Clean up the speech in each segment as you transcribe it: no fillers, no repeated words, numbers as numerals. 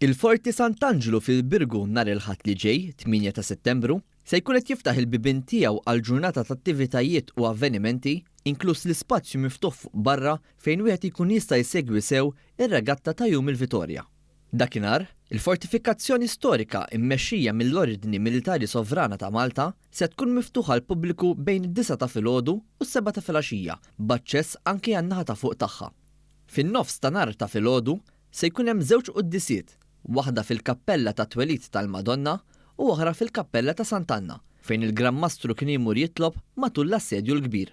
Il-Forti Sant'Angelo fil-Birgu nhar il-Ħadd li ġej, 8 ta' Settembru, se jkun qed jiftaħ il-bibien tiegħu għal ġurnata ta' attivitajiet u avvenimenti, inkluż l-ispazju miftuħ fuq barra fejn wieħed ikun jista' jsegwi sew ir-regatta ta' Jum il-Vitorja. Dakinhar, il-fortifikazzjoni storika mmexxija mill-Ordni Militari Sovrana ta' Malta se tkun miftuħa għal pubbliku bejn id-9 ta' filgħodu u s-7 ta' filgħaxija, b'aċċess anke għan-naħa ta' fuq tagħha. Fin-nofs ta' nhar ta' filgħodu se jkun hemm żewġ qudiesiet, waħda fil-Kappella ta' Twelid tal-Madonna u oħra fil-Kappella ta' Sant'Anna, fejn il-Gran Mastru kien jmur jitlob matul l-assedju l-kbir.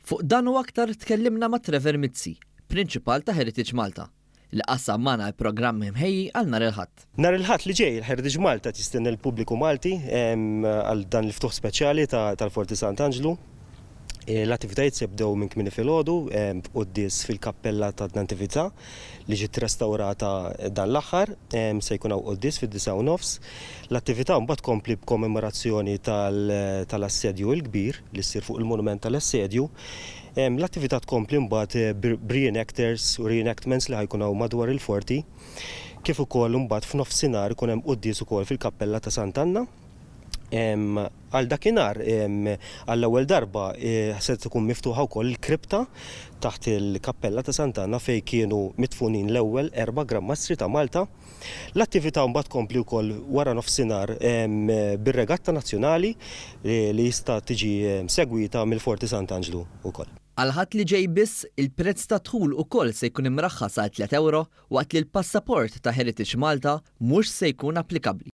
Fuq dan u aktar tkellimna ma' Trevor Mizzi, prinċipal ta' Heritage Malta, li qassam magħna l-programm imħejji għal nhar il-Ħadd. Nhar il-Ħadd li ġej il-Heritage Malta tistenna l-pubbliku Malti għal dan l-ftuħ speċjali tal-Forti Sant'Angelo. L-attivitajiet se jibdew minn kmieni filgħodu qudies fil-Kappella tan-Natività li ġiet restawrata dan l-aħħar, se jkun hawn qudies fid-9:30. L-attività mbagħad tkompli b'kommemorazzjoni tal-assedju l-kbir li ssir fuq il-monument tal-assedju. L-attività tkompli mbagħad b'reenactors u reenactments li ħajkun hawn madwar il-forti, kif ukoll mbagħad f'nofsinhar ikun hemm qudies ukoll fil-Kappella ta' Sant'Anna. Għal dakinhar għall-ewwel darba se tkun miftuħa wkoll il-kripta taħt il-Kappella ta' Sant'Anna fejn kienu mitfunin l-ewwel 4 Gran Mastri ta' Malta. L-attività mbagħad tkompli wkoll wara nofsinhar bir-regatta nazzjonali li jista' tiġi segwita mill-Forti Sant'Angelo wkoll. Għal-Ħadd li ġej biss, il-prezz ta' dħul ukoll se jkun imraħħas għal €3 waqt li l-passaport ta' Heritage Malta mhux se jkun applikabbli.